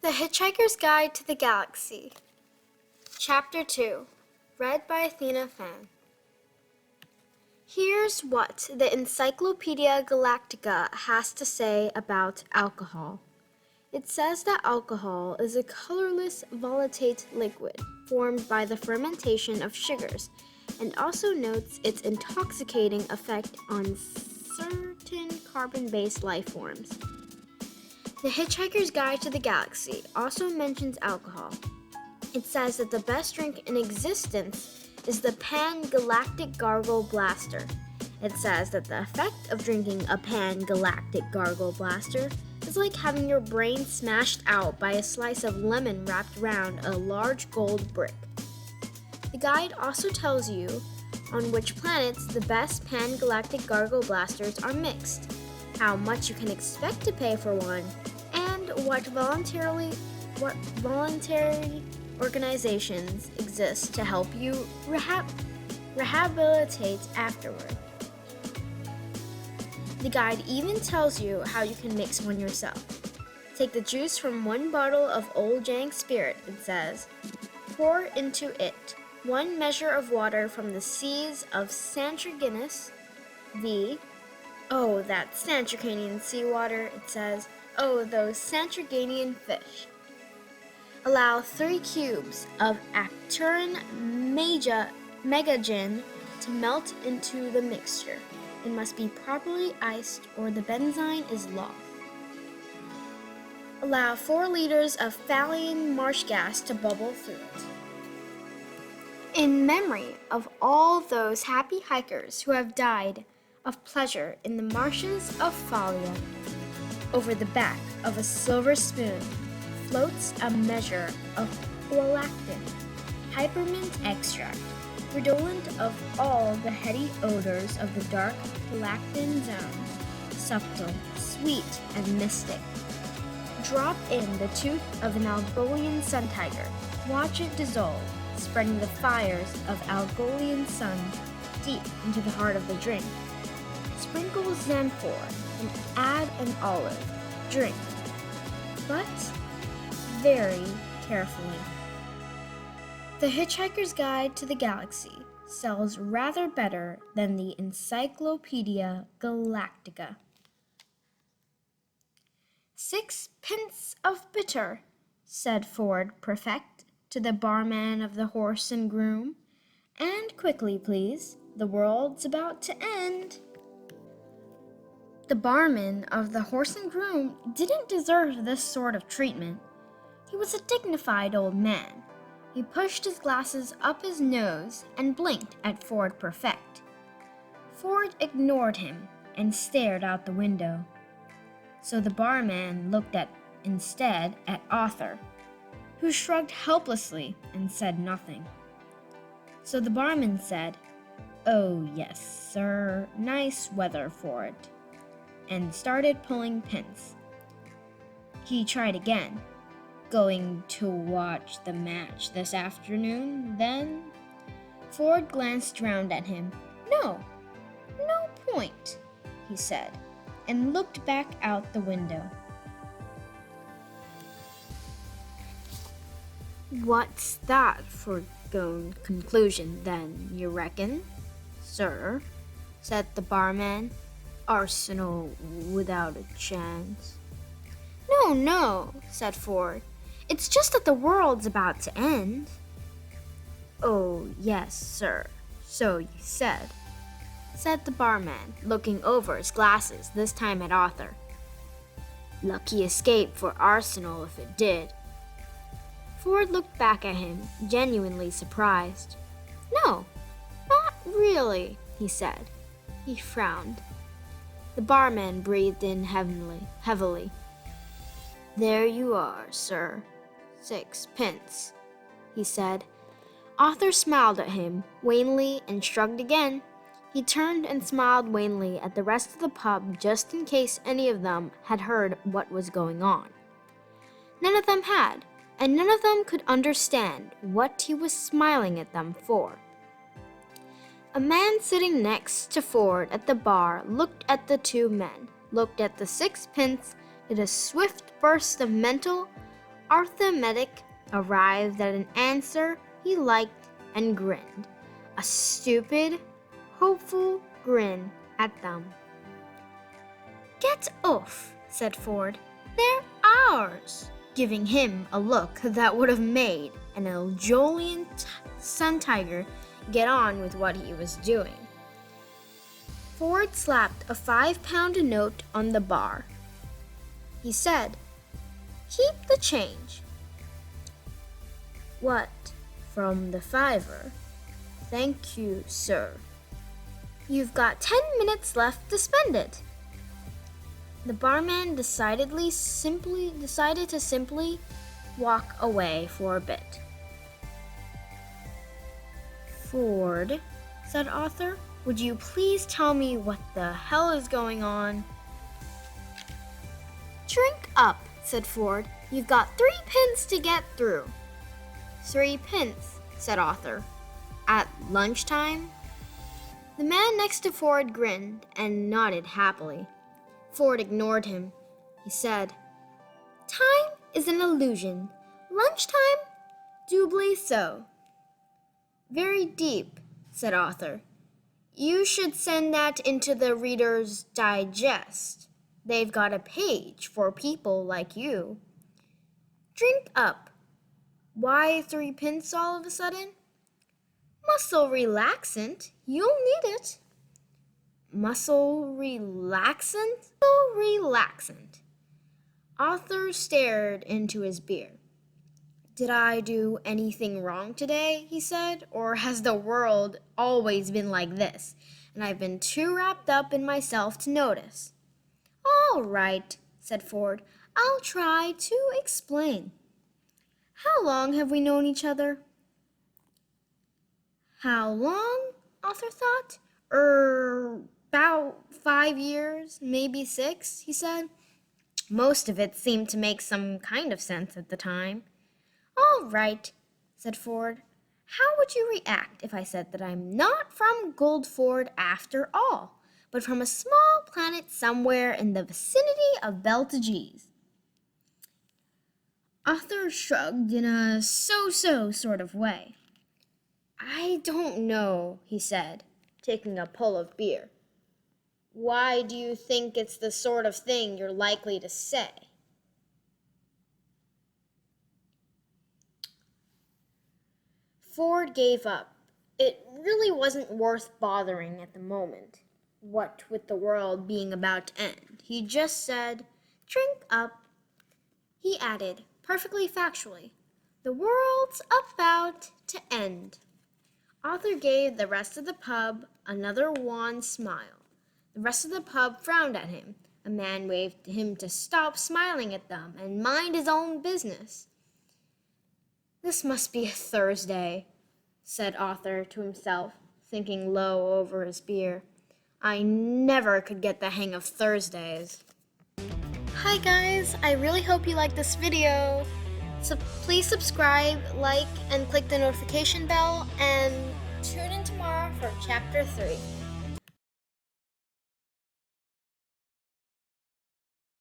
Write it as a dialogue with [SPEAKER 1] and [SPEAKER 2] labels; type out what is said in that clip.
[SPEAKER 1] The Hitchhiker's Guide to the Galaxy. Chapter 2. Read by Athena Phan. Here's what the Encyclopedia Galactica has to say about alcohol. It says that alcohol is a colorless volate liquid formed by the fermentation of sugars, and also notes its intoxicating effect on certain carbon-based life forms. The Hitchhiker's Guide to the Galaxy also mentions alcohol. It says that the best drink in existence is the Pan-Galactic Gargle Blaster. It says that the effect of drinking a Pan-Galactic Gargle Blaster is like having your brain smashed out by a slice of lemon wrapped around a large gold brick. The guide also tells you on which planets the best Pan-Galactic Gargle Blasters are mixed, how much you can expect to pay for one, and what voluntary organizations exist to help you rehabilitate afterward. The guide even tells you how you can mix one yourself. Take the juice from one bottle of Old Jank Spirit, it says. Pour into it 1 measure of water from the seas of Santraginus, that Santracanian seawater, it says. Oh, those Santraganian fish. Allow 3 cubes of Arcturan Mega Gin to melt into the mixture. It must be properly iced or the benzene is lost. Allow 4 liters of Phalian marsh gas to bubble through it. In memory of all those happy hikers who have died of pleasure in the marshes of Phalia, over the back of a silver spoon floats a measure of prolactin, hypermint extract, redolent of all the heady odors of the dark prolactin zone, subtle, sweet, and mystic. Drop in the tooth of an Algolian sun tiger. Watch it dissolve, spreading the fires of Algolian suns deep into the heart of the drink. Sprinkle Xanthor and add an olive. Drink, but very carefully. The Hitchhiker's Guide to the Galaxy sells rather better than the Encyclopedia Galactica. 6 pints of bitter, said Ford Prefect to the barman of the Horse and Groom. And quickly, please. The world's about to end. The barman of the Horse and Groom didn't deserve this sort of treatment. He was a dignified old man. He pushed his glasses up his nose and blinked at Ford Prefect. Ford ignored him and stared out the window. So the barman looked instead at Arthur, who shrugged helplessly and said nothing. So the barman said, "Oh yes, sir, nice weather for it," and started pulling pins. He tried again. "Going to watch the match this afternoon, then?" Ford glanced round at him. No point," he said, and looked back out the window. "What's that foregone conclusion, then, you reckon, sir?" said the barman. "Arsenal without a chance." No, said Ford. "It's just that the world's about to end." "Oh, yes, sir, so you said," said the barman, looking over his glasses, this time at Arthur. "Lucky escape for Arsenal if it did." Ford looked back at him, genuinely surprised. "No, not really," he said. He frowned. The barman breathed in heavily. "There you are, sir. 6 pints," he said. Arthur smiled at him wanly and shrugged again. He turned and smiled wanly at the rest of the pub just in case any of them had heard what was going on. None of them had, and none of them could understand what he was smiling at them for. A man sitting next to Ford at the bar looked at the 2 men, looked at the 6 pints, did a swift burst of mental Arithmetic arrived at an answer he liked and grinned. A stupid, hopeful grin at them. "Get off," said Ford. "They're ours," giving him a look that would have made an Aljolian sun tiger get on with what he was doing. Ford slapped a 5-pound note on the bar. He said, "Keep the change." "What, from the $5? Thank you, sir." "You've got 10 minutes left to spend it." The barman decided to simply walk away for a bit. "Ford," said Arthur, "would you please tell me what the hell is going on?" "Drink up," said Ford. "You've got 3 pence to get through." 3 pence, said Arthur. "At lunchtime?" The man next to Ford grinned and nodded happily. Ford ignored him. He said, "Time is an illusion. Lunchtime? Doubly so." "Very deep," said Arthur. "You should send that into the Reader's Digest. They've got a page for people like you." "Drink up." "Why 3 pence all of a sudden?" "Muscle relaxant. You'll need it." Muscle relaxant? Muscle relaxant. Arthur stared into his beer. "Did I do anything wrong today?" he said. "Or has the world always been like this, and I've been too wrapped up in myself to notice?" "All right," said Ford. "I'll try to explain. How long have we known each other?" How long? Arthur thought. About 5 years, maybe 6, he said. Most of it seemed to make some kind of sense at the time. "All right," said Ford. "How would you react if I said that I'm not from Goldford after all, but from a small planet somewhere in the vicinity of Beltagees?" Arthur shrugged in a so-so sort of way. "I don't know," he said, taking a pull of beer. "Why do you think it's the sort of thing you're likely to say?" Ford gave up. It really wasn't worth bothering at the moment, what with the world being about to end. He just said, "Drink up." He added, perfectly factually, "The world's about to end." Arthur gave the rest of the pub another wan smile. The rest of the pub frowned at him. A man waved to him to stop smiling at them and mind his own business. "This must be a Thursday," said Arthur to himself, thinking low over his beer. "I never could get the hang of Thursdays." Hi guys, I really hope you liked this video. So please subscribe, like, and click the notification bell, and tune in tomorrow for chapter 3.